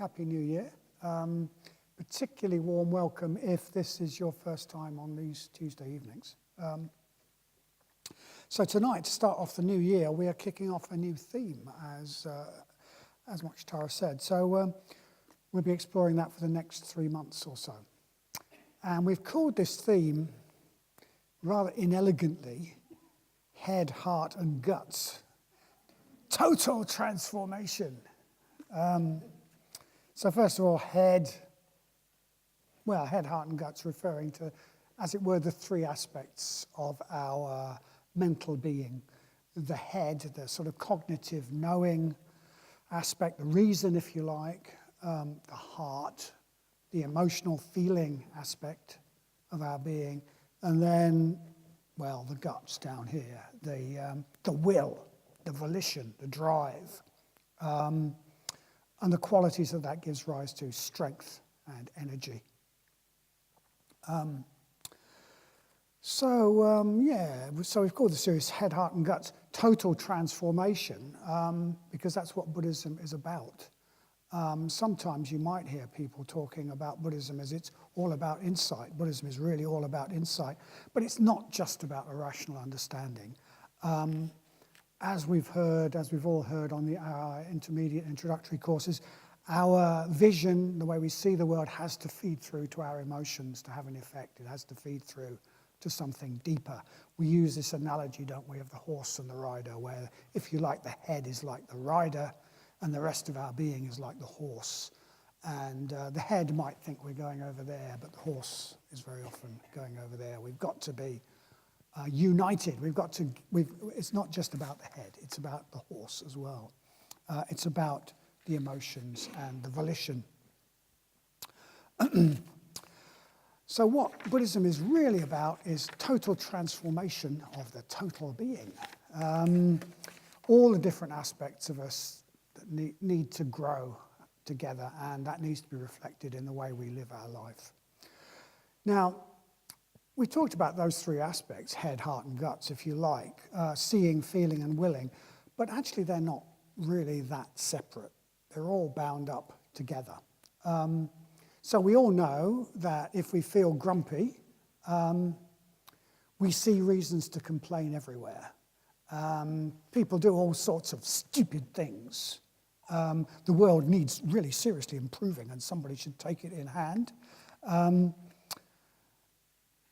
Happy New Year. Particularly warm welcome if this is your first time on these Tuesday evenings. So tonight, to start off the new year, we are kicking off a new theme, as much Tara said. So we'll be exploring that for the next 3 months or so. And we've called this theme, rather inelegantly, Head, Heart and Guts. Total transformation. So first of all, head, heart and guts, referring to, as it were, the three aspects of our mental being. The head, the sort of cognitive knowing aspect, the reason, if you like, the heart, the emotional feeling aspect of our being, and then, well, the guts down here, the will, the volition, the drive, and the qualities that gives rise to, strength and energy. So we've called the series Head, Heart and Guts, Total Transformation, because that's what Buddhism is about. Sometimes you might hear people talking about Buddhism as it's all about insight. Buddhism is really all about insight, but it's not just about a rational understanding. As we've all heard on our intermediate introductory courses, our vision, the way we see the world, has to feed through to our emotions to have an effect. It has to feed through to something deeper. We use this analogy, don't we, of the horse and the rider, where, if you like, the head is like the rider and the rest of our being is like the horse. And the head might think we're going over there, but the horse is very often going over there. We've got to be united. It's not just about the head, it's about the horse as well. It's about the emotions and the volition. So what Buddhism is really about is total transformation of the total being. All the different aspects of us that need to grow together, and that needs to be reflected in the way we live our life. Now, we talked about those three aspects, head, heart and guts, if you like, seeing, feeling and willing, but actually they're not really that separate. They're all bound up together. So we all know that if we feel grumpy, we see reasons to complain everywhere. People do all sorts of stupid things. The world needs really seriously improving and somebody should take it in hand.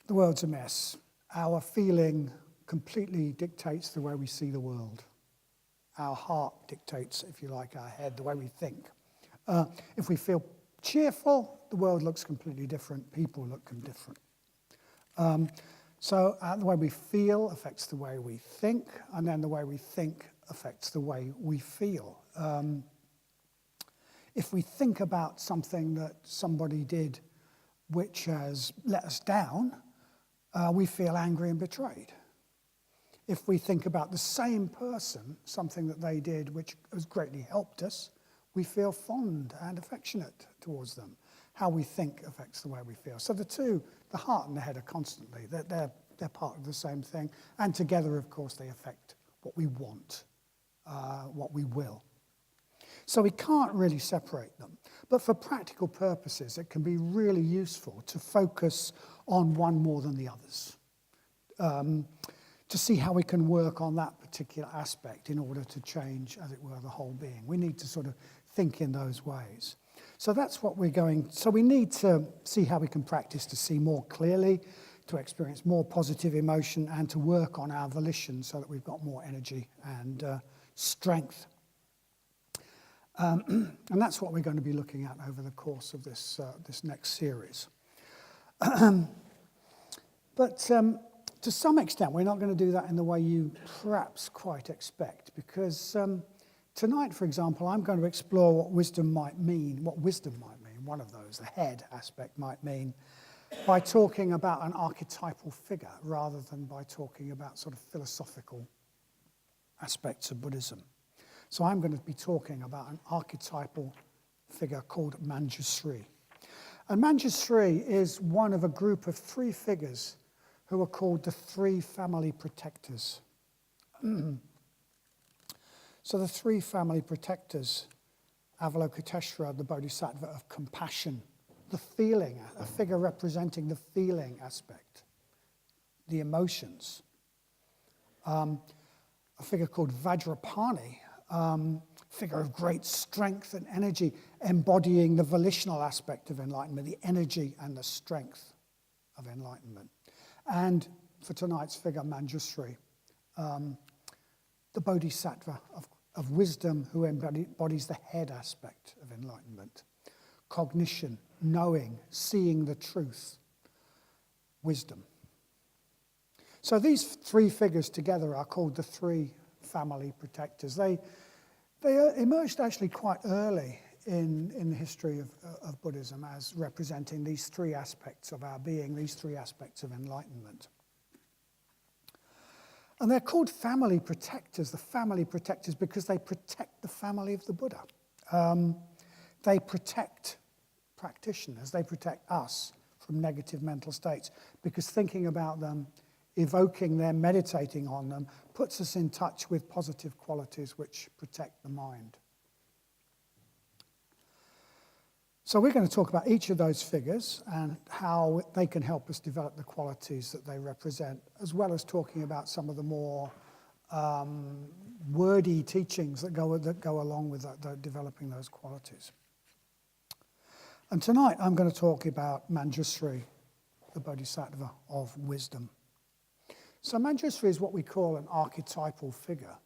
The world's a mess. Our feeling completely dictates the way we see the world. Our heart dictates, if you like, our head, the way we think. If we feel cheerful, the world looks completely different. People look different. So the way we feel affects the way we think, and then the way we think affects the way we feel. If we think about something that somebody did which has let us down, we feel angry and betrayed. If we think about the same person, something that they did which has greatly helped us, we feel fond and affectionate towards them. How we think affects the way we feel. So the heart and the head are constantly, they're part of the same thing. And together, of course, they affect what we want, what we will. So we can't really separate them. But for practical purposes, it can be really useful to focus on one more than the others, to see how we can work on that particular aspect in order to change, as it were, the whole being. We need to sort of think in those ways. So that's what so we need to see how we can practice to see more clearly, to experience more positive emotion, and to work on our volition so that we've got more energy and strength. And that's what we're going to be looking at over the course of this next series. But to some extent, we're not going to do that in the way you perhaps quite expect, because tonight, for example, I'm going to explore what wisdom might mean, one of those, the head aspect might mean, by talking about an archetypal figure rather than by talking about sort of philosophical aspects of Buddhism. So I'm going to be talking about an archetypal figure called Manjusri. And Manjusri is one of a group of three figures who are called the three family protectors. So the three family protectors Avalokiteshvara, the Bodhisattva of compassion, the feeling, a figure representing the feeling aspect, the emotions. A figure called Vajrapani, figure of great strength and energy, embodying the volitional aspect of enlightenment, the energy and the strength of enlightenment. And for tonight's figure, Manjushri, the Bodhisattva of wisdom who embodies the head aspect of enlightenment. Cognition, knowing, seeing the truth, wisdom. So these three figures together are called the three family protectors. They emerged actually quite early in the history of Buddhism as representing these three aspects of our being, these three aspects of enlightenment. And they're called family protectors, the family protectors, because they protect the family of the Buddha. They protect practitioners, they protect us from negative mental states, because thinking about them, evoking them, meditating on them, puts us in touch with positive qualities which protect the mind. So we're going to talk about each of those figures and how they can help us develop the qualities that they represent, as well as talking about some of the more wordy teachings that go along with developing those qualities. And tonight I'm going to talk about Manjushri, the Bodhisattva of wisdom. So Manjushri is what we call an archetypal figure.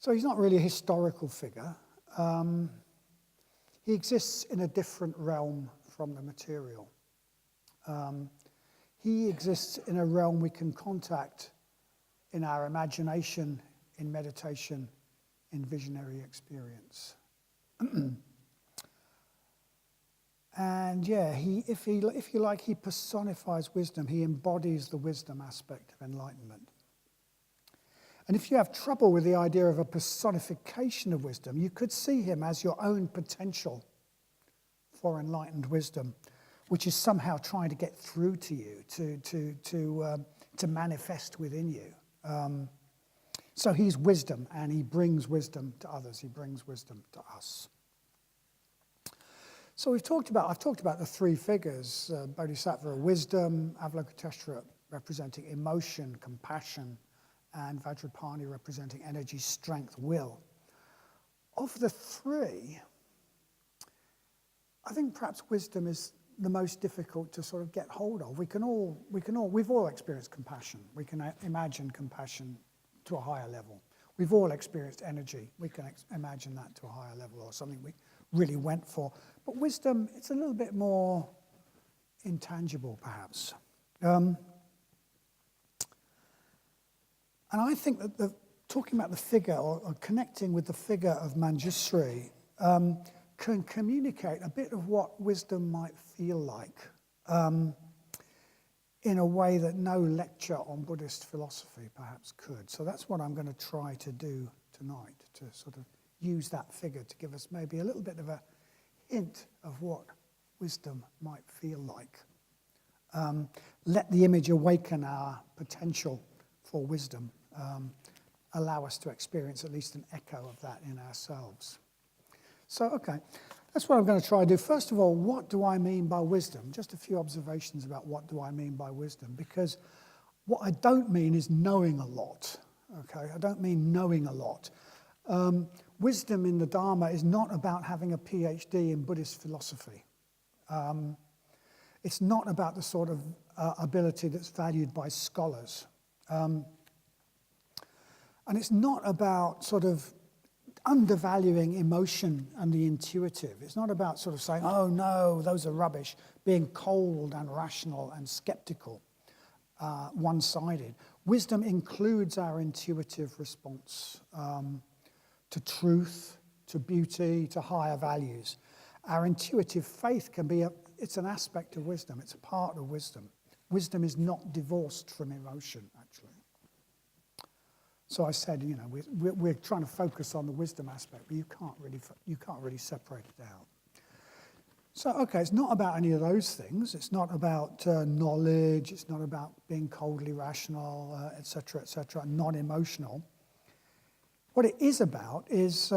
So he's not really a historical figure. He exists in a different realm from the material. He exists in a realm we can contact in our imagination, in meditation, in visionary experience. And yeah, if you like, he personifies wisdom. He embodies the wisdom aspect of enlightenment. And if you have trouble with the idea of a personification of wisdom, you could see him as your own potential for enlightened wisdom, which is somehow trying to get through to you, to manifest within you. So he's wisdom, and he brings wisdom to others. He brings wisdom to us. So I've talked about the three figures: Bodhisattva of wisdom, Avalokiteshvara representing emotion, compassion, and Vajrapani representing energy, strength, will. Of the three, I think perhaps wisdom is the most difficult to sort of get hold of. We've all experienced compassion. We can imagine compassion to a higher level. We've all experienced energy. We can imagine that to a higher level, or something we really went for. But wisdom, it's a little bit more intangible, perhaps. And I think that talking about the figure or connecting with the figure of Manjushri can communicate a bit of what wisdom might feel like in a way that no lecture on Buddhist philosophy perhaps could. So that's what I'm going to try to do tonight, to sort of use that figure to give us maybe a little bit of a hint of what wisdom might feel like. Let the image awaken our potential for wisdom. Allow us to experience at least an echo of that in ourselves. So, okay, that's what I'm going to try to do. First of all, what do I mean by wisdom? Just a few observations about what do I mean by wisdom, because what I don't mean is knowing a lot, okay? I don't mean knowing a lot. Wisdom in the Dharma is not about having a PhD in Buddhist philosophy. It's not about the sort of ability that's valued by scholars. And it's not about sort of undervaluing emotion and the intuitive. It's not about sort of saying, oh no, those are rubbish, being cold and rational and skeptical, one-sided. Wisdom includes our intuitive response to truth, to beauty, to higher values. Our intuitive faith can be it's an aspect of wisdom. It's a part of wisdom. Wisdom is not divorced from emotion, actually. So I said, you know, we're trying to focus on the wisdom aspect, but you can't really separate it out. So, okay, it's not about any of those things. It's not about knowledge. It's not about being coldly rational, etc., non-emotional. What it is about is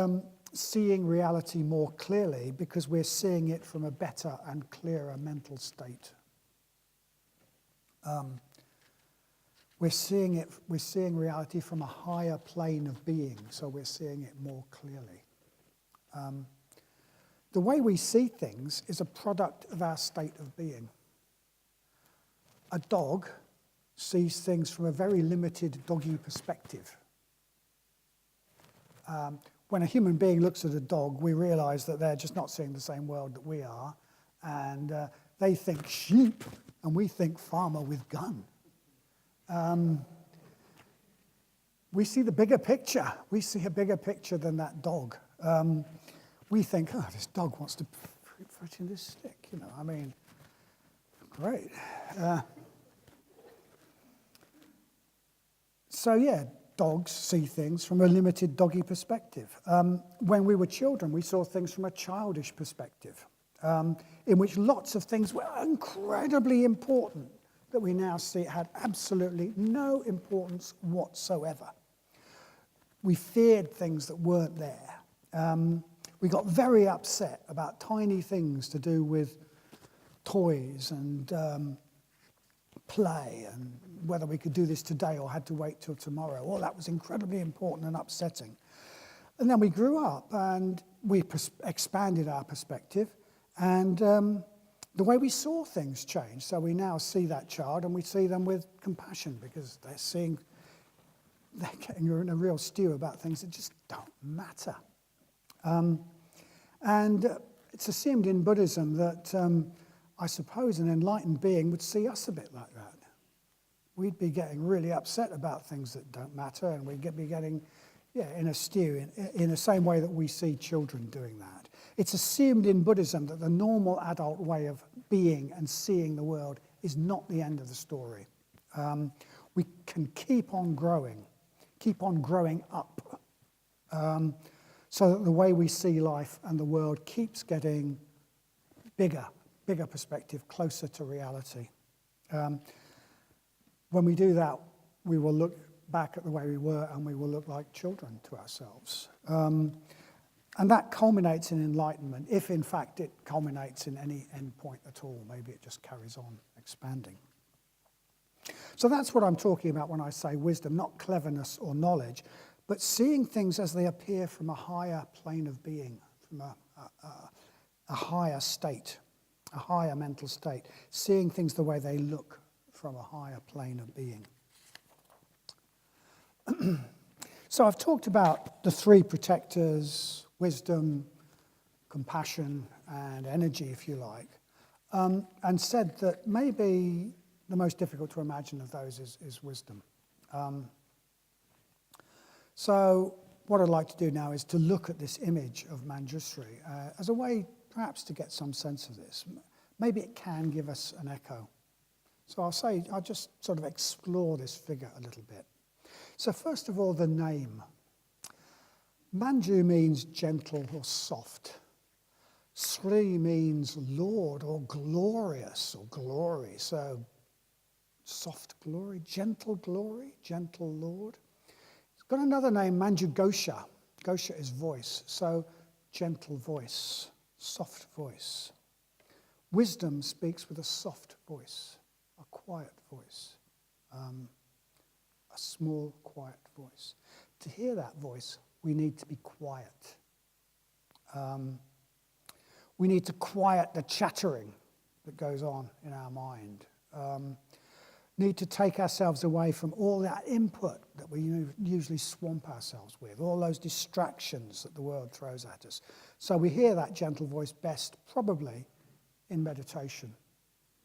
seeing reality more clearly because we're seeing it from a better and clearer mental state. We're seeing reality from a higher plane of being, so we're seeing it more clearly. The way we see things is a product of our state of being. A dog sees things from a very limited doggy perspective. When a human being looks at a dog, we realize that they're just not seeing the same world that we are, and they think sheep, and we think farmer with gun. We see the bigger picture. We see a bigger picture than that dog. We think, oh, this dog wants to put in this stick, I mean, great. So yeah, dogs see things from a limited doggy perspective. When we were children, we saw things from a childish perspective, in which lots of things were incredibly important that we now see had absolutely no importance whatsoever. We feared things that weren't there. We got very upset about tiny things to do with toys and play and whether we could do this today or had to wait till tomorrow. All that was incredibly important and upsetting. And then we grew up and we expanded our perspective, and the way we saw things changed. So we now see that child and we see them with compassion because they're getting in a real stew about things that just don't matter. And it's assumed in Buddhism that I suppose an enlightened being would see us a bit like that. We'd be getting really upset about things that don't matter, and we'd be getting, in a stew, in the same way that we see children doing that. It's assumed in Buddhism that the normal adult way of being and seeing the world is not the end of the story. We can keep on growing up, so that the way we see life and the world keeps getting bigger perspective, closer to reality. When we do that, we will look back at the way we were and we will look like children to ourselves. And that culminates in enlightenment, if in fact it culminates in any end point at all. Maybe it just carries on expanding. So that's what I'm talking about when I say wisdom, not cleverness or knowledge, but seeing things as they appear from a higher plane of being, from a higher state, a higher mental state, seeing things the way they look from a higher plane of being. So I've talked about the three protectors: wisdom, compassion, and energy, if you like, and said that maybe the most difficult to imagine of those is wisdom. So what I'd like to do now is to look at this image of Manjushri as a way perhaps to get some sense of this. Maybe it can give us an echo. So I'll just sort of explore this figure a little bit. So first of all, the name. Manju means gentle or soft. Sri means Lord or glorious or glory. So soft glory, gentle Lord. It's got another name, Manju Gosha. Gosha is voice, so gentle voice, soft voice. Wisdom speaks with a soft voice, a quiet voice, a small, quiet voice. To hear that voice, we need to be quiet. We need to quiet the chattering that goes on in our mind. Need to take ourselves away from all that input that we usually swamp ourselves with, all those distractions that the world throws at us. So we hear that gentle voice best probably in meditation,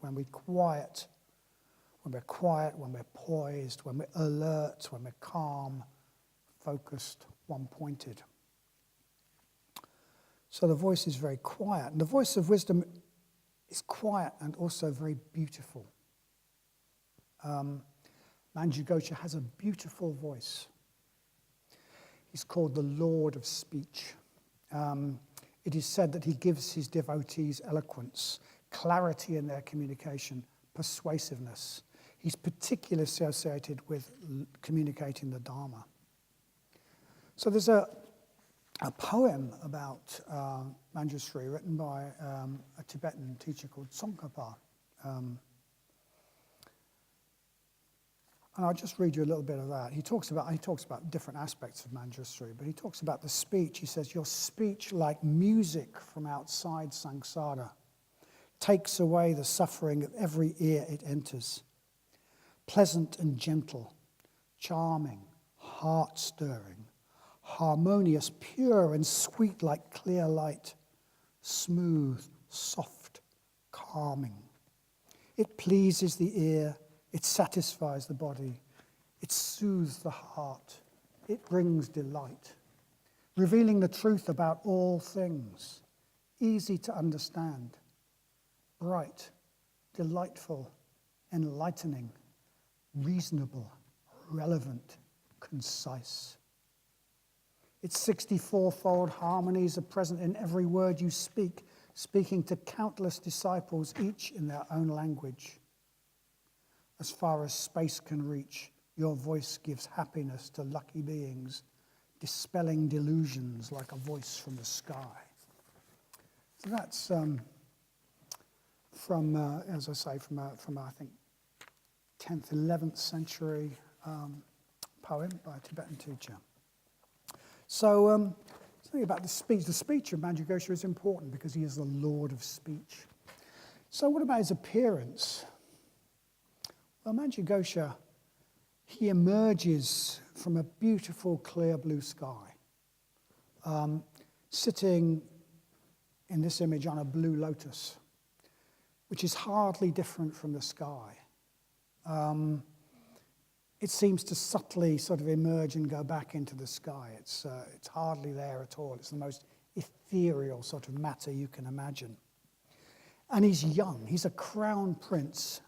when we're quiet, when we're poised, when we're alert, when we're calm, focused, one-pointed. So the voice is very quiet. And the voice of wisdom is quiet and also very beautiful. Manju Gosha has a beautiful voice. He's called the Lord of Speech. It is said that he gives his devotees eloquence, clarity in their communication, persuasiveness. He's particularly associated with communicating the Dharma. So there's a poem about Manjushri written by a Tibetan teacher called Tsongkhapa. And I'll just read you a little bit of that. He talks about different aspects of Manjushri, but he talks about the speech. He says, your speech, like music from outside samsara, takes away the suffering of every ear it enters. Pleasant and gentle, charming, heart-stirring, harmonious, pure and sweet like clear light, smooth, soft, calming. It pleases the ear, it satisfies the body, it soothes the heart, it brings delight, revealing the truth about all things, easy to understand, bright, delightful, enlightening, reasonable, relevant, concise. Its 64-fold harmonies are present in every word you speak, speaking to countless disciples, each in their own language. As far as space can reach, your voice gives happiness to lucky beings, dispelling delusions like a voice from the sky. So that's from, as I say, from I think 10th, 11th century poem by a Tibetan teacher. So something about the speech. The speech of Manjughosha is important because he is the Lord of speech. So what about his appearance? Well, Manjughosha, he emerges from a beautiful, clear blue sky, sitting in this image on a blue lotus, which is hardly different from the sky. It seems to subtly sort of emerge and go back into the sky. It's hardly there at all. It's the most ethereal sort of matter you can imagine. And he's young. He's a crown prince.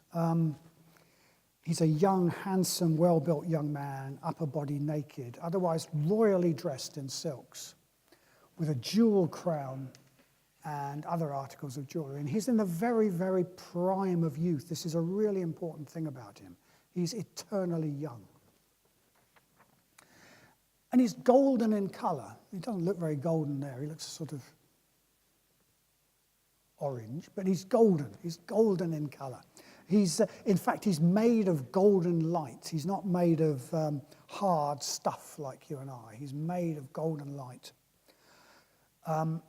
He's a young, handsome, well-built young man, upper body naked, otherwise royally dressed in silks, with a jewel crown and other articles of jewelry. And he's in the very, very prime of youth. This is a really important thing about him. He's eternally young. And he's golden in color. He doesn't look very golden there. He looks sort of orange, but he's golden. He's golden in color. In fact, he's made of golden light. He's not made of hard stuff like you and I. He's made of golden light. And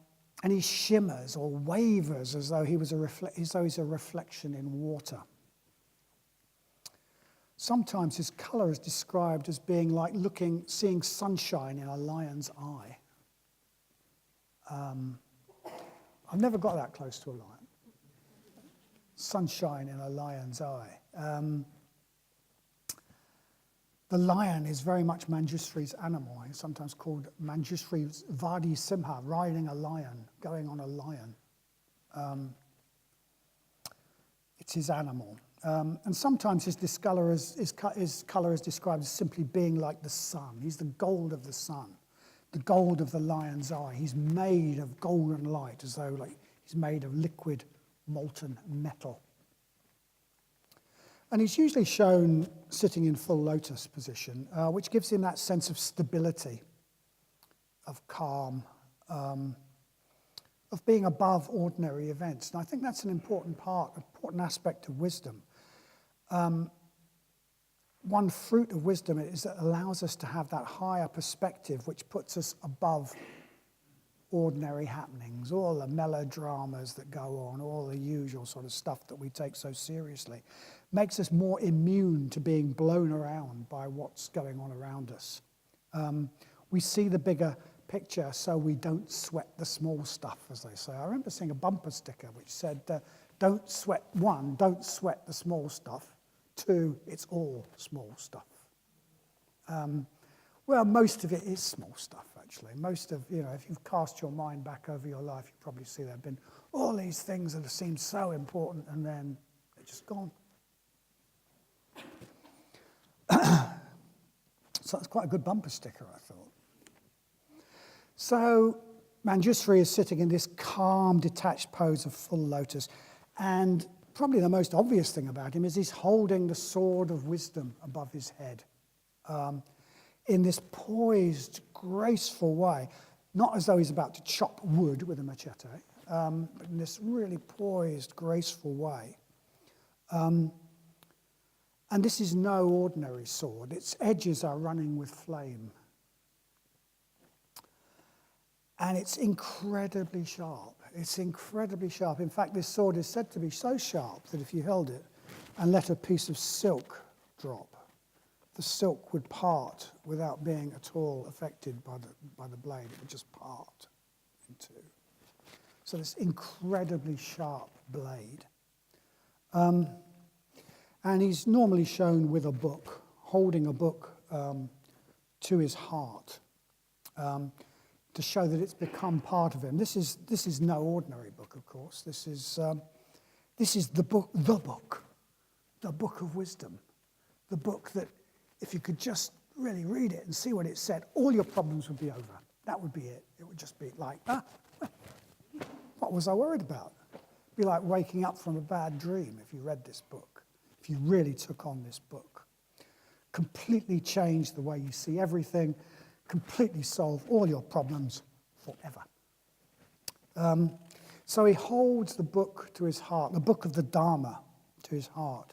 he shimmers or wavers as though he's a reflection in water. Sometimes his color is described as being like seeing sunshine in a lion's eye. I've never got that close to a lion. Sunshine in a lion's eye. The lion is very much Manjushri's animal. He's sometimes called Manjushri's Vadi Simha, riding a lion, going on a lion. It's his animal. And sometimes his color is described as simply being like the sun. He's the gold of the sun, the gold of the lion's eye. He's made of golden light, as though like he's made of liquid molten metal. And he's usually shown sitting in full lotus position, which gives him that sense of stability, of calm, of being above ordinary events. And I think that's an important aspect of wisdom. One fruit of wisdom is that it allows us to have that higher perspective which puts us above ordinary happenings, all the melodramas that go on, all the usual sort of stuff that we take so seriously, makes us more immune to being blown around by what's going on around us. We see the bigger picture so we don't sweat the small stuff, as they say. I remember seeing a bumper sticker which said, don't sweat the small stuff. 2, it's all small stuff. Well, most of it is small stuff, actually. Most of, if you've cast your mind back over your life, you probably see there have been all these things that have seemed so important and then they're just gone. So that's quite a good bumper sticker, I thought. So Manjushri is sitting in this calm, detached pose of full lotus, and probably the most obvious thing about him is he's holding the sword of wisdom above his head. in this poised, graceful way, not as though he's about to chop wood with a machete, but in this really poised, graceful way. And this is no ordinary sword. Its edges are running with flame. And it's incredibly sharp. It's incredibly sharp. In fact, this sword is said to be so sharp that if you held it and let a piece of silk drop, the silk would part without being at all affected by the blade. It would just part in two. So this incredibly sharp blade. And he's normally shown with a book, holding a book to his heart, to show that it's become part of him. This is no ordinary book, of course. This is the book of wisdom, the book that if you could just really read it and see what it said, all your problems would be over. That would be it. It would just be like, what was I worried about? It'd be like waking up from a bad dream if you read this book, if you really took on this book. Completely change the way you see everything, completely solve all your problems forever. So he holds the book to his heart, the book of the Dharma to his heart.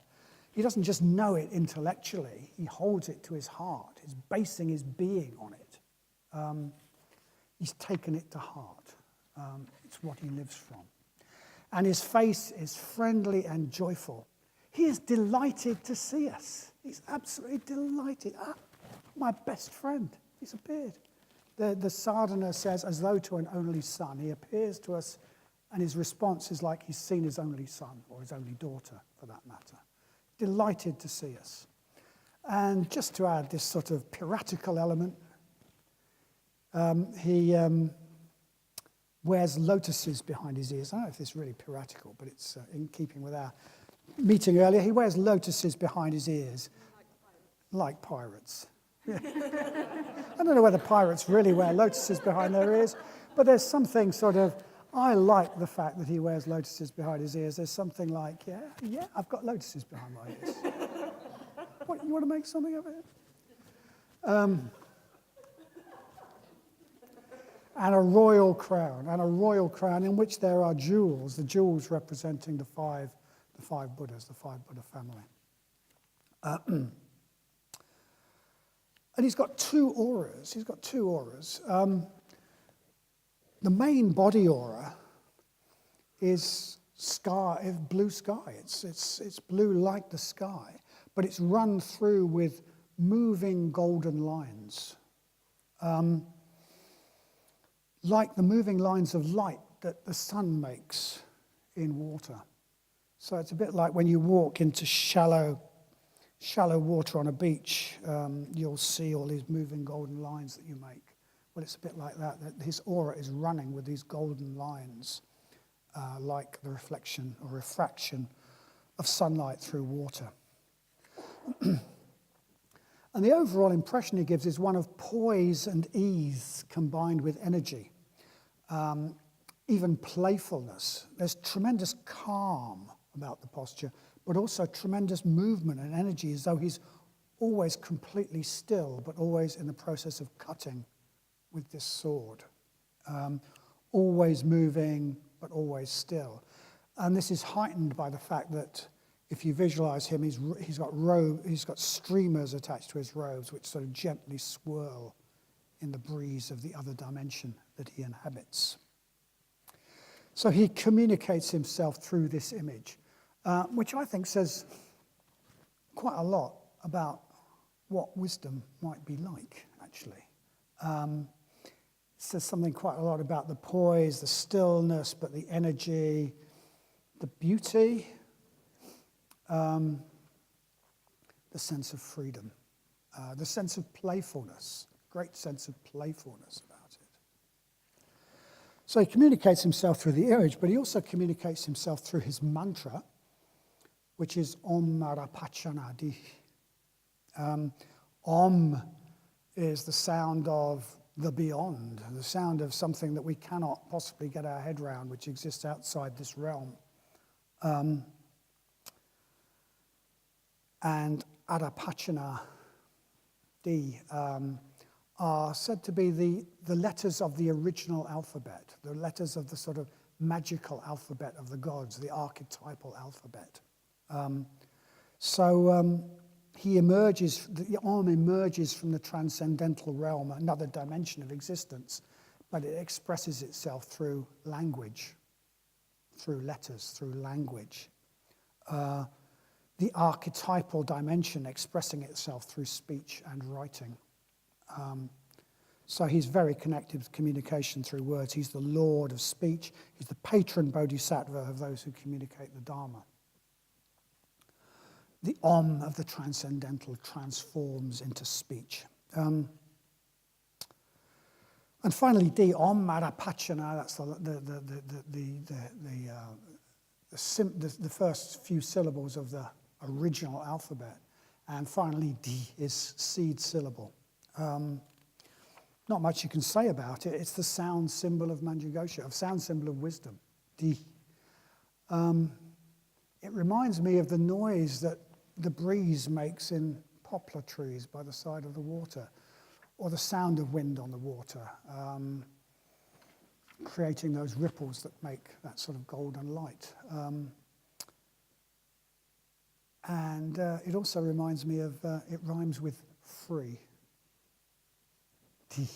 He doesn't just know it intellectually, he holds it to his heart. He's basing his being on it. He's taken it to heart. It's what he lives from. And his face is friendly and joyful. He is delighted to see us. He's absolutely delighted. My best friend, he's appeared. The sadhana says, as though to an only son, he appears to us, and his response is like he's seen his only son, or his only daughter, for that matter. Delighted to see us. And just to add this sort of piratical element, he wears lotuses behind his ears. I don't know if this is really piratical, but it's in keeping with our meeting earlier. He wears lotuses behind his ears, like pirates. Yeah. I don't know whether pirates really wear lotuses behind their ears, but there's something sort of, I like the fact that he wears lotuses behind his ears. There's something like, yeah, I've got lotuses behind my ears. What, you want to make something of it? And a royal crown in which there are jewels, the jewels representing the five Buddhas, the five Buddha family. And he's got two auras. The main body aura is blue sky. It's blue like the sky, but it's run through with moving golden lines, like the moving lines of light that the sun makes in water. So it's a bit like when you walk into shallow water on a beach, you'll see all these moving golden lines that you make. Well, it's a bit like that his aura is running with these golden lines, like the reflection or refraction of sunlight through water. And the overall impression he gives is one of poise and ease combined with energy, even playfulness. There's tremendous calm about the posture, but also tremendous movement and energy, as though he's always completely still, but always in the process of cutting with this sword. Always moving, but always still. And this is heightened by the fact that if you visualize him, he's got streamers attached to his robes, which sort of gently swirl in the breeze of the other dimension that he inhabits. So he communicates himself through this image, which I think says quite a lot about what wisdom might be like, actually. It says something quite a lot about the poise, the stillness, but the energy, the beauty, the sense of freedom, the sense of playfulness, great sense of playfulness about it. So he communicates himself through the image, but he also communicates himself through his mantra, which is Om Marapachanadi. Om is the sound of the beyond, the sound of something that we cannot possibly get our head around, which exists outside this realm. And Adapachana D, are said to be the letters of the original alphabet, the letters of the sort of magical alphabet of the gods, the archetypal alphabet. He emerges, the Om emerges from the transcendental realm, another dimension of existence, but it expresses itself through language, through letters, through language. The archetypal dimension expressing itself through speech and writing. So he's very connected with communication through words. He's the Lord of speech. He's the patron bodhisattva of those who communicate the Dharma. The Om of the transcendental transforms into speech. And finally, D, Om Marapachana, that's the first few syllables of the original alphabet. And finally, D is seed syllable. Not much you can say about it. It's the sound symbol of Manjughosha, a sound symbol of wisdom, D. It reminds me of the noise that the breeze makes in poplar trees by the side of the water, or the sound of wind on the water, creating those ripples that make that sort of golden light. And it also reminds me of, it rhymes with free. D.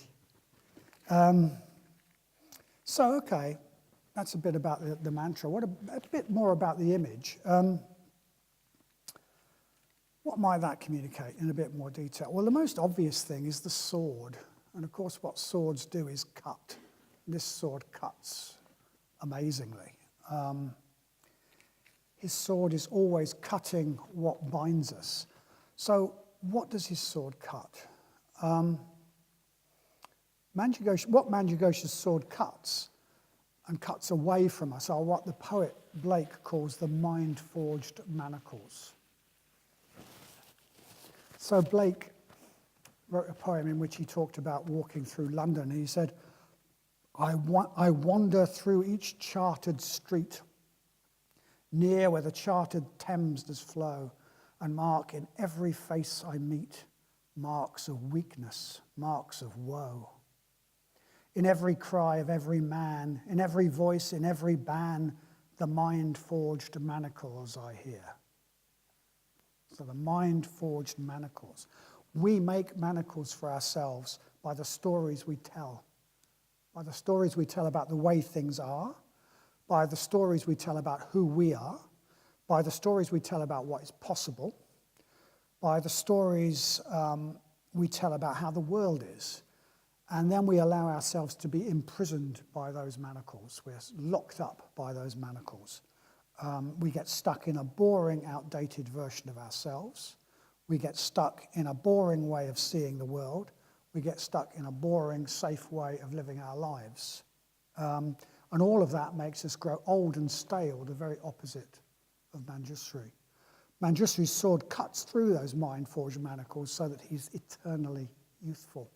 Okay, that's a bit about the mantra. What a bit more about the image. What might that communicate in a bit more detail? Well, the most obvious thing is the sword. And of course, what swords do is cut. This sword cuts amazingly. His sword is always cutting what binds us. So what does his sword cut? What Manjughosha's sword cuts and cuts away from us are what the poet Blake calls the mind-forged manacles. So Blake wrote a poem in which he talked about walking through London. He said, I wander through each chartered street, near where the chartered Thames does flow, and mark in every face I meet marks of weakness, marks of woe. In every cry of every man, in every voice, in every ban, the mind-forged manacles I hear. So the mind-forged manacles. We make manacles for ourselves by the stories we tell. By the stories we tell about the way things are, by the stories we tell about who we are, by the stories we tell about what is possible, by the stories we tell about how the world is. And then we allow ourselves to be imprisoned by those manacles. We're locked up by those manacles. We get stuck in a boring, outdated version of ourselves. We get stuck in a boring way of seeing the world. We get stuck in a boring, safe way of living our lives. And all of that makes us grow old and stale, the very opposite of Manjushri. Manjushri's sword cuts through those mind-forged manacles so that he's eternally youthful,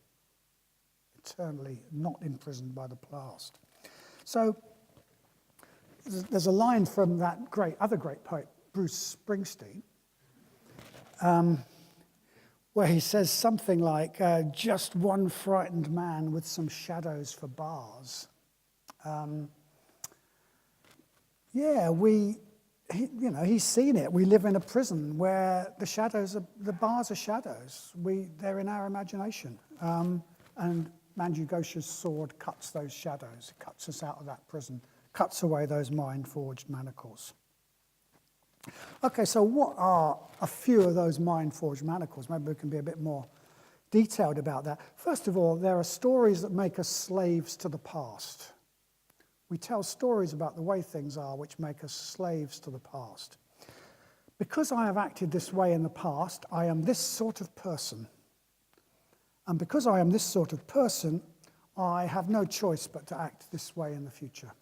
eternally not imprisoned by the past. So there's a line from that other great poet, Bruce Springsteen, where he says something like, just one frightened man with some shadows for bars. He's seen it. We live in a prison where the bars are shadows. They're in our imagination. And Manjughosha's sword cuts those shadows. It cuts us out of that prison, cuts away those mind-forged manacles. Okay, so what are a few of those mind-forged manacles? Maybe we can be a bit more detailed about that. First of all, there are stories that make us slaves to the past. We tell stories about the way things are which make us slaves to the past. Because I have acted this way in the past, I am this sort of person. And because I am this sort of person, I have no choice but to act this way in the future.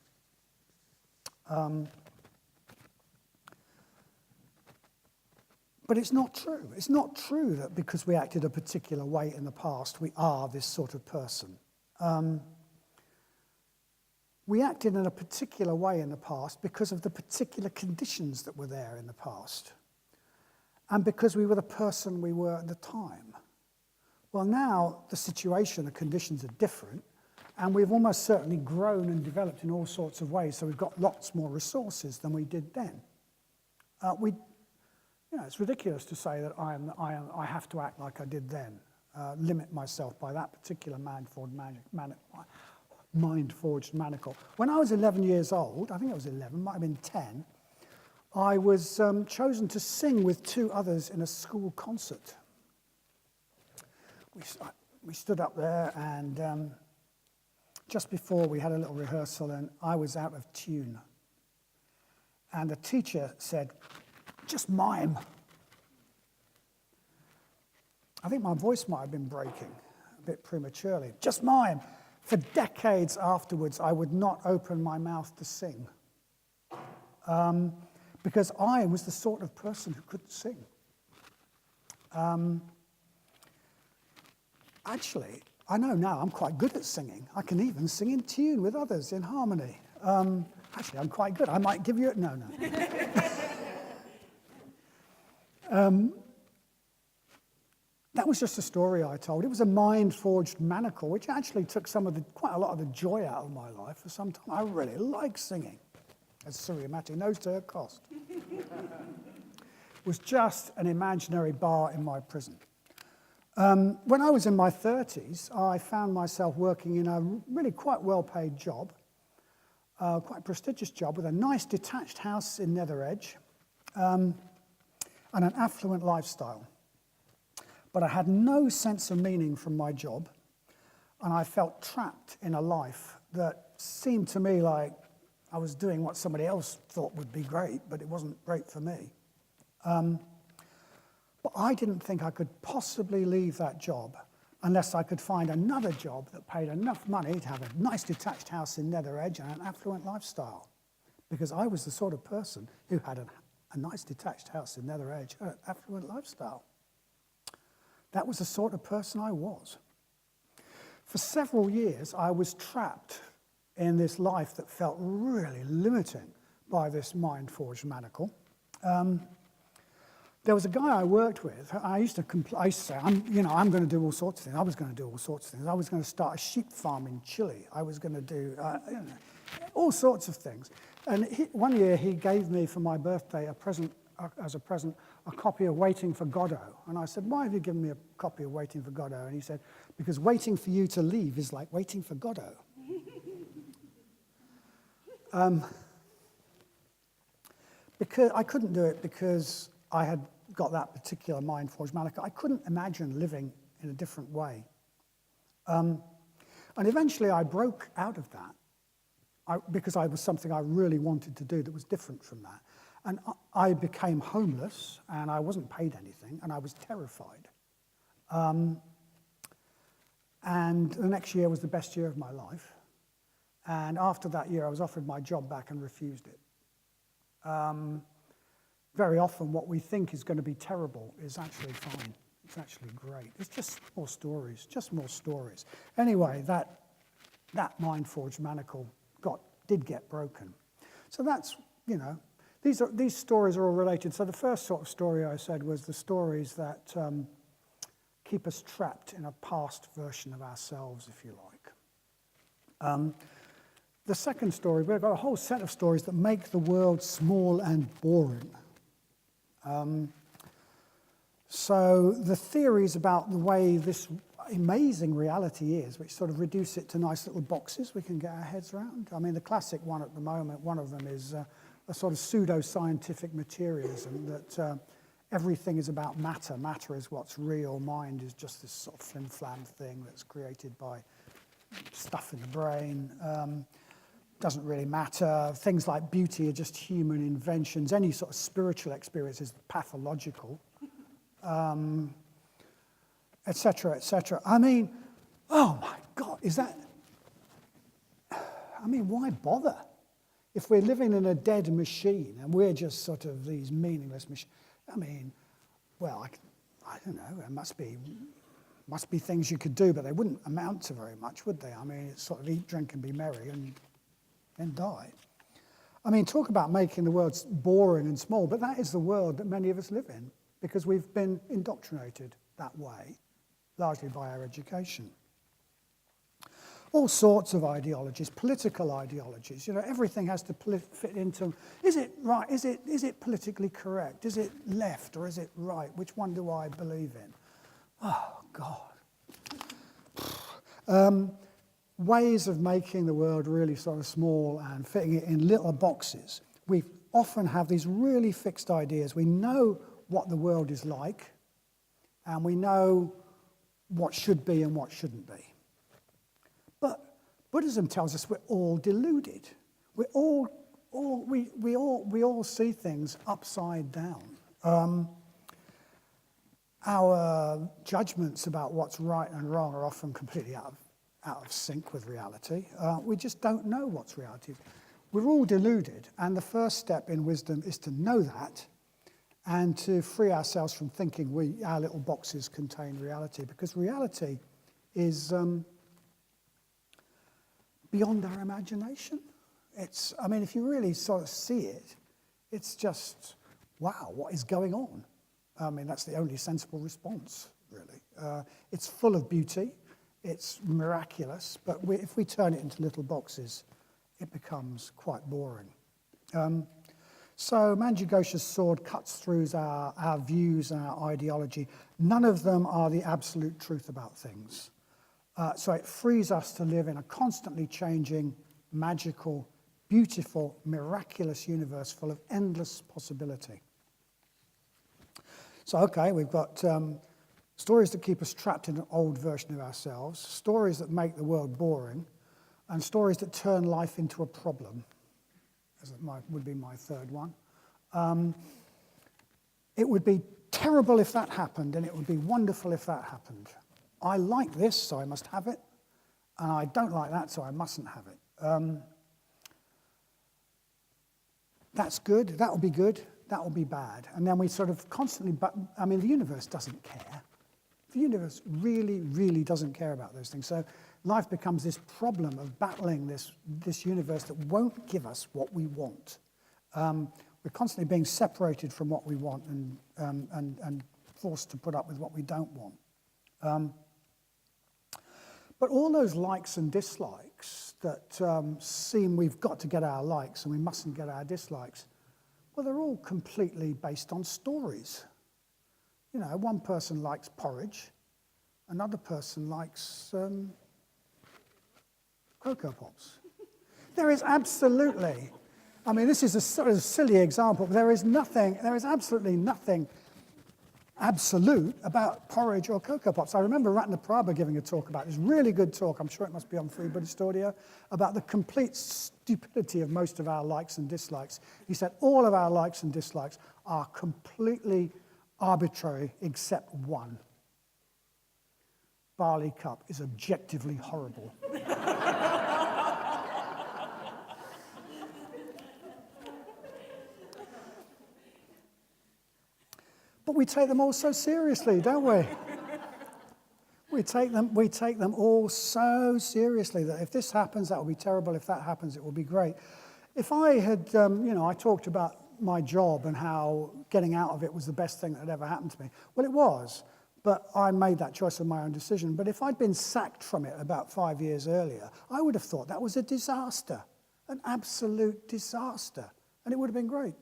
But it's not true. It's not true that because we acted a particular way in the past, we are this sort of person. We acted in a particular way in the past because of the particular conditions that were there in the past, and because we were the person we were at the time. Well, now the situation, the conditions are different, and we've almost certainly grown and developed in all sorts of ways, so we've got lots more resources than we did then. It's ridiculous to say that I have to act like I did then, limit myself by that particular mind-forged manacle. When I was 11 years old, I think I was 11, might have been 10, I was chosen to sing with two others in a school concert. We stood up there, and just before we had a little rehearsal, and I was out of tune. And the teacher said, "Just mime." I think my voice might have been breaking a bit prematurely. Just mime. For decades afterwards, I would not open my mouth to sing because I was the sort of person who couldn't sing. Actually, I know now I'm quite good at singing. I can even sing in tune with others in harmony. Actually, I'm quite good. I might give you no. That was just a story I told. It was a mind-forged manacle, which actually took quite a lot of the joy out of my life for some time. I really like singing, as Suriamati knows to her cost. It was just an imaginary bar in my prison. When I was in my 30s, I found myself working in a really quite well-paid job, quite a prestigious job with a nice detached house in Nether Edge and an affluent lifestyle. But I had no sense of meaning from my job, and I felt trapped in a life that seemed to me like I was doing what somebody else thought would be great, but it wasn't great for me. But I didn't think I could possibly leave that job unless I could find another job that paid enough money to have a nice detached house in Nether Edge and an affluent lifestyle, because I was the sort of person who had a nice detached house in Nether Edge and an affluent lifestyle. That was the sort of person I was. For several years, I was trapped in this life that felt really limiting by this mind-forged manacle. There was a guy I worked with. I used to say, I'm going to do all sorts of things. I was going to do all sorts of things. I was going to start a sheep farm in Chile. I was going to do all sorts of things. And one year he gave me for my birthday as a present a copy of Waiting for Godot. And I said, "Why have you given me a copy of Waiting for Godot?" And he said, "Because waiting for you to leave is like waiting for Godot." Because I couldn't do it because I had got that particular mind-forged manacle. I couldn't imagine living in a different way. And eventually I broke out of that because I was something I really wanted to do that was different from that. And I became homeless, and I wasn't paid anything, and I was terrified. And the next year was the best year of my life. And after that year, I was offered my job back and refused it. Very often, what we think is going to be terrible is actually fine. It's actually great. It's just more stories, Anyway, that mind-forged manacle did get broken. So that's, these stories are all related. So the first sort of story I said was the stories that keep us trapped in a past version of ourselves, if you like. The second story, we've got a whole set of stories that make the world small and boring. So the theories about the way this amazing reality is, which sort of reduce it to nice little boxes we can get our heads around. I mean, the classic one at the moment, one of them is a sort of pseudo-scientific materialism that everything is about matter. Matter is what's real. Mind is just this sort of flim-flam thing that's created by stuff in the brain. Doesn't really matter. Things like beauty are just human inventions. Any sort of spiritual experience is pathological, et cetera, et cetera. I mean, oh my God, why bother? If we're living in a dead machine and we're just sort of these meaningless machines, I don't know, there must be things you could do, but they wouldn't amount to very much, would they? I mean, it's sort of eat, drink, and be merry, and die. I mean, talk about making the world boring and small, but that is the world that many of us live in because we've been indoctrinated that way. largely by our education. All sorts of ideologies, political ideologies. Everything has to fit into, is it right? Is it politically correct? Is it left or is it right? Which one do I believe in? Oh, God. Ways of making the world really sort of small and fitting it in little boxes. We often have these really fixed ideas. We know what the world is like, and we know what should be and what shouldn't be. But Buddhism tells us we're all deluded. We all see things upside down. Our judgments about what's right and wrong are often completely out of sync with reality. We just don't know what's reality. We're all deluded, and the first step in wisdom is to know that and to free ourselves from thinking our little boxes contain reality, because reality is beyond our imagination. If you really sort of see it, it's just, wow, what is going on? That's the only sensible response, really. It's full of beauty, it's miraculous, but if we turn it into little boxes, it becomes quite boring. So Manjughosha's sword cuts through our views and our ideology. None of them are the absolute truth about things. So it frees us to live in a constantly changing, magical, beautiful, miraculous universe full of endless possibility. So, okay, we've got stories that keep us trapped in an old version of ourselves, stories that make the world boring, and stories that turn life into a problem, as would be my third one. It would be terrible if that happened, and it would be wonderful if that happened. I like this, so I must have it, and I don't like that, so I mustn't have it. That's good, that will be good, that will be bad. And then we sort of constantly, the universe doesn't care. The universe really, really doesn't care about those things. So life becomes this problem of battling this universe that won't give us what we want. We're constantly being separated from what we want and forced to put up with what we don't want. But all those likes and dislikes that seem we've got to get our likes and we mustn't get our dislikes, well, they're all completely based on stories. One person likes porridge, another person likes Cocoa Pops. There is absolutely, this is a sort of silly example, but there is absolutely nothing absolute about porridge or Cocoa Pops. I remember Ratnaprabha giving a talk about this, really good talk, I'm sure it must be on Free Buddhist Audio, about the complete stupidity of most of our likes and dislikes. He said all of our likes and dislikes are completely arbitrary except one. Barley cup is objectively horrible. But we take them all so seriously, don't we? We take them all so seriously that if this happens, that will be terrible. If that happens, it will be great. If I had, I talked about my job and how getting out of it was the best thing that had ever happened to me. Well, it was, but I made that choice of my own decision. But if I'd been sacked from it about 5 years earlier, I would have thought that was a disaster, an absolute disaster, and it would have been great.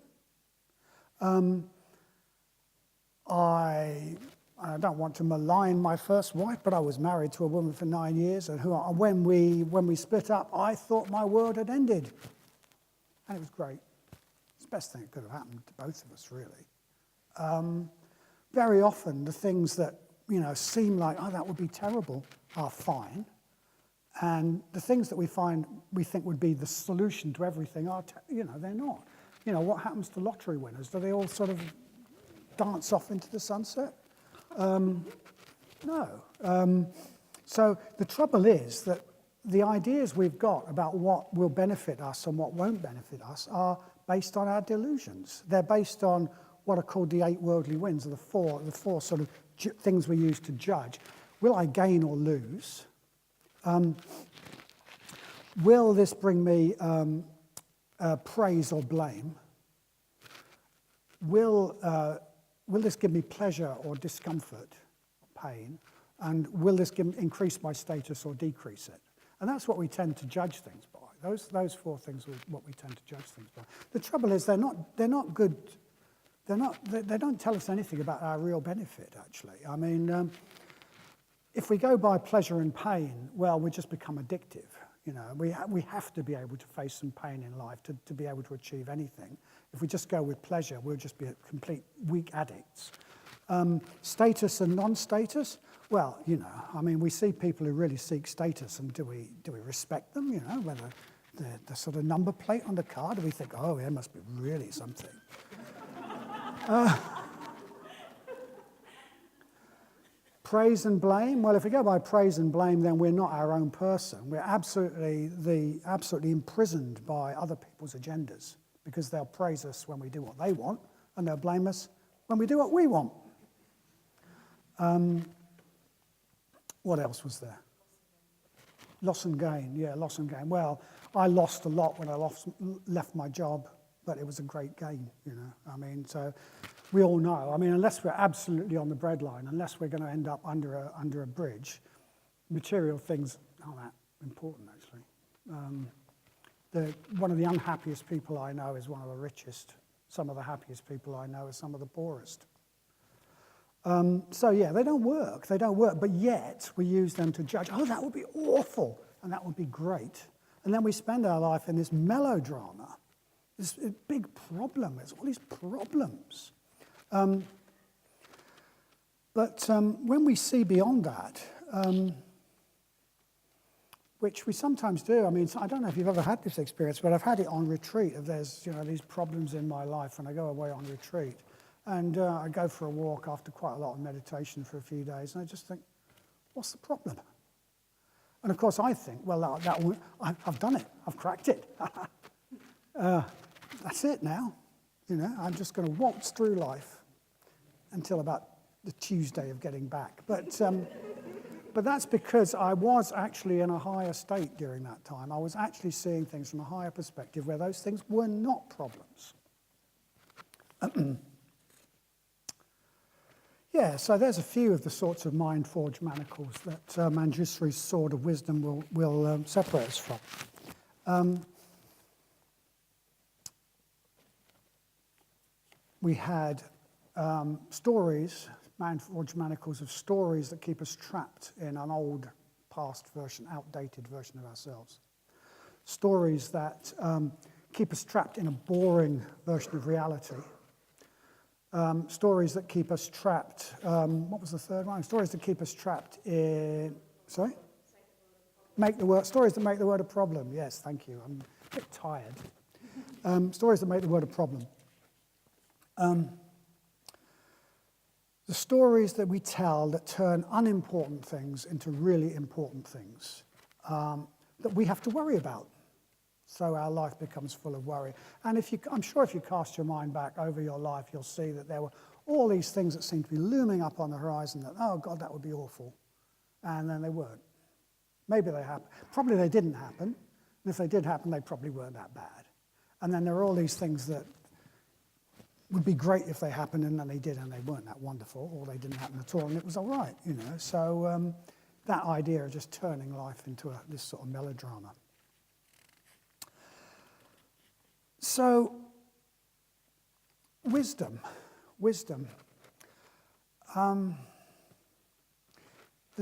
I don't want to malign my first wife, but I was married to a woman for 9 years, and when we split up, I thought my world had ended. And it was great. It's the best thing that could have happened to both of us, really. Very often, the things that seem like, that would be terrible, are fine. And the things that we think would be the solution to everything are, they're not. What happens to lottery winners? Do they all sort of dance off into the sunset? No. So the trouble is that the ideas we've got about what will benefit us and what won't benefit us are based on our delusions. They're based on what are called the 8 worldly winds, or the four sort of things we use to judge. Will I gain or lose? Will this bring me praise or blame? Will this give me pleasure or discomfort, pain? And will this increase my status or decrease it? And that's what we tend to judge things by. Those four things are what we tend to judge things by. The trouble is they're not good. They don't tell us anything about our real benefit, actually. I mean, if we go by pleasure and pain, well, we just become addictive. You know, we have to be able to face some pain in life to be able to achieve anything. If we just go with pleasure, we'll just be complete weak addicts. Status and non-status, well, you know, I mean, we see people who really seek status, and do we respect them? You know, whether the sort of number plate on the car, do we think, oh, it must be really something? Praise and blame. Well, if we go by praise and blame, then we're not our own person. We're absolutely imprisoned by other people's agendas, because they'll praise us when we do what they want, and they'll blame us when we do what we want. What else was there? Loss and gain. Yeah, loss and gain. Well, I lost a lot when I left my job, but it was a great gain, you know. I mean, so we all know. I mean, unless we're absolutely on the breadline, unless we're going to end up under a bridge, material things aren't that important, actually. One of the unhappiest people I know is one of the richest. Some of the happiest people I know are some of the poorest. So yeah, they don't work, but yet we use them to judge. Oh, that would be awful, and that would be great. And then we spend our life in this melodrama, this big problem. There's all these problems. But when we see beyond that, which we sometimes do, I mean, I don't know if you've ever had this experience, but I've had it on retreat. If there's, you know, these problems in my life, and I go away on retreat, and I go for a walk after quite a lot of meditation for a few days, and I just think, what's the problem? And of course I think, well, I've done it, I've cracked it. That's it now. You know, I'm just going to waltz through life until about the Tuesday of getting back. But that's because I was actually in a higher state during that time. I was actually seeing things from a higher perspective where those things were not problems. Yeah, so there's a few of the sorts of mind-forged manacles that Manjushri's sword of wisdom will separate us from. We had stories, mind-forged manacles of stories that keep us trapped in an old, past version, outdated version of ourselves. Stories that keep us trapped in a boring version of reality. Stories that keep us trapped, what was the third one? Stories that keep us trapped in, sorry? Stories that make the word a problem. Yes, thank you. I'm a bit tired. Stories that make the word a problem. The stories that we tell that turn unimportant things into really important things that we have to worry about. So our life becomes full of worry. And I'm sure if you cast your mind back over your life, you'll see that there were all these things that seemed to be looming up on the horizon that, oh God, that would be awful. And then they weren't. Maybe they happened. Probably they didn't happen. And if they did happen, they probably weren't that bad. And then there are all these things that would be great if they happened, and then they did, and they weren't that wonderful, or they didn't happen at all, and it was all right, you know. So that idea of just turning life into this sort of melodrama. So, wisdom. The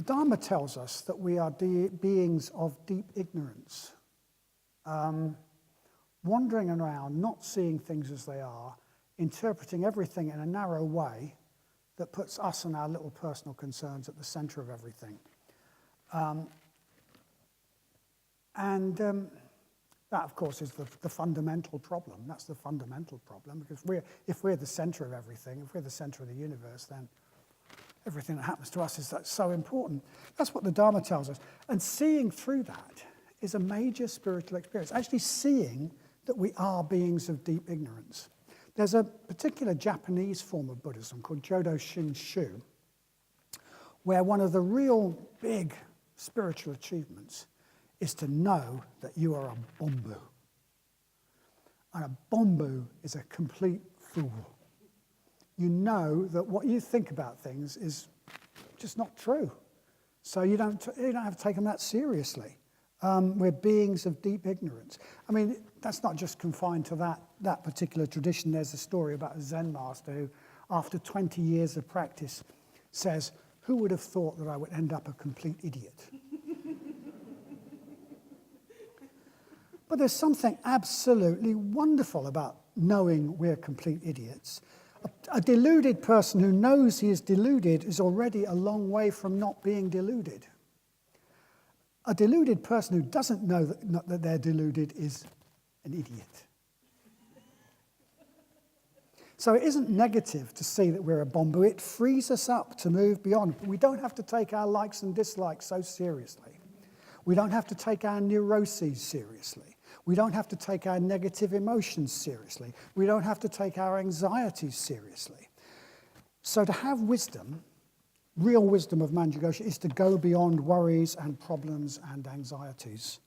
Dharma tells us that we are beings of deep ignorance, wandering around, not seeing things as they are, interpreting everything in a narrow way that puts us and our little personal concerns at the center of everything. That, of course, is the fundamental problem. That's the fundamental problem, because if we're the center of everything, if we're the center of the universe, then everything that happens to us is so important. That's what the Dharma tells us. And seeing through that is a major spiritual experience, actually seeing that we are beings of deep ignorance. There's a particular Japanese form of Buddhism called Jodo Shinshu, where one of the real big spiritual achievements is to know that you are a bombu. And a bombu is a complete fool. You know that what you think about things is just not true. So you don't have to take them that seriously. We're beings of deep ignorance. I mean, that's not just confined to that particular tradition. There's a story about a Zen master who, after 20 years of practice, says, "Who would have thought that I would end up a complete idiot?" But there's something absolutely wonderful about knowing we're complete idiots. A deluded person who knows he is deluded is already a long way from not being deluded. A deluded person who doesn't know that they're deluded is an idiot. So it isn't negative to see that we're a bomb, but it frees us up to move beyond. We don't have to take our likes and dislikes so seriously. We don't have to take our neuroses seriously. We don't have to take our negative emotions seriously. We don't have to take our anxieties seriously. So to have wisdom, real wisdom of Manjughosha, is to go beyond worries and problems and anxieties.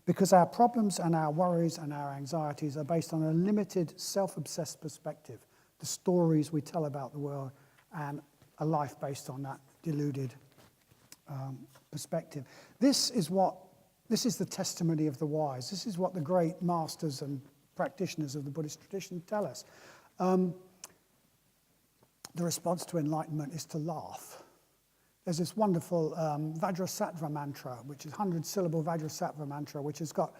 Because our problems and our worries and our anxieties are based on a limited, self-obsessed perspective, the stories we tell about the world, and a life based on that deluded perspective. This is the testimony of the wise. This is what the great masters and practitioners of the Buddhist tradition tell us. The response to enlightenment is to laugh. There's this wonderful Vajrasattva mantra, which is 100-syllable Vajrasattva mantra, which has got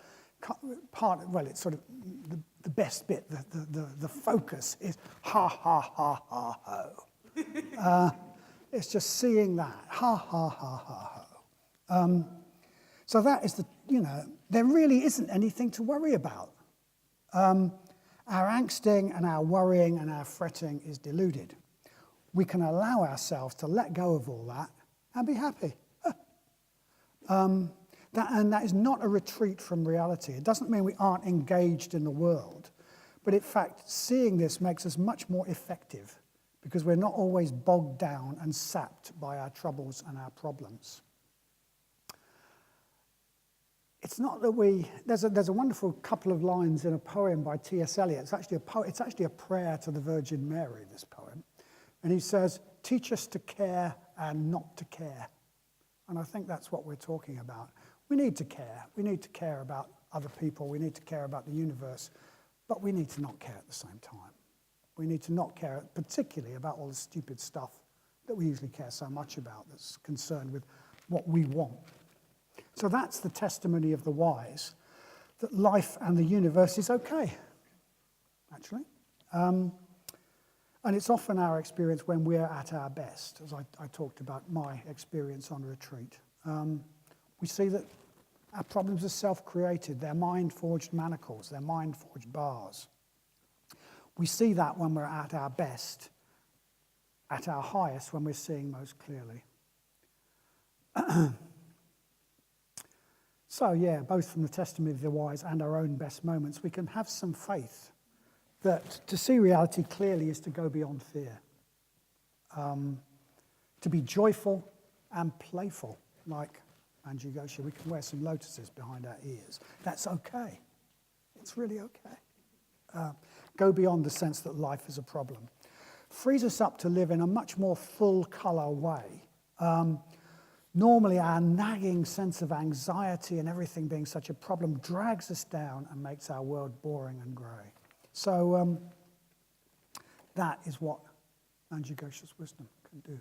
it's sort of the best bit, the focus is ha, ha, ha, ha, ho. It's just seeing that, ha, ha, ha, ha, ho. So that is there really isn't anything to worry about. Our angsting and our worrying and our fretting is deluded. We can allow ourselves to let go of all that and be happy. That is not a retreat from reality. It doesn't mean we aren't engaged in the world, but in fact, seeing this makes us much more effective because we're not always bogged down and sapped by our troubles and our problems. It's not that there's a wonderful couple of lines in a poem by T.S. Eliot. It's actually a prayer to the Virgin Mary, this poem. And he says, "Teach us to care and not to care." And I think that's what we're talking about. We need to care. We need to care about other people. We need to care about the universe. But we need to not care at the same time. We need to not care particularly about all the stupid stuff that we usually care so much about, that's concerned with what we want. So that's the testimony of the wise, that life and the universe is okay, actually. And it's often our experience when we're at our best, as I talked about my experience on retreat. We see that our problems are self-created. They're mind-forged manacles. They're mind-forged bars. We see that when we're at our best, at our highest, when we're seeing most clearly. So, yeah, both from the testimony of the wise and our own best moments, we can have some faith that to see reality clearly is to go beyond fear. To be joyful and playful, like Manjughosha. We can wear some lotuses behind our ears. That's okay. It's really okay. Go beyond the sense that life is a problem. Frees us up to live in a much more full-colour way. Normally, our nagging sense of anxiety and everything being such a problem drags us down and makes our world boring and grey. So that is what Manjughosha's wisdom can do.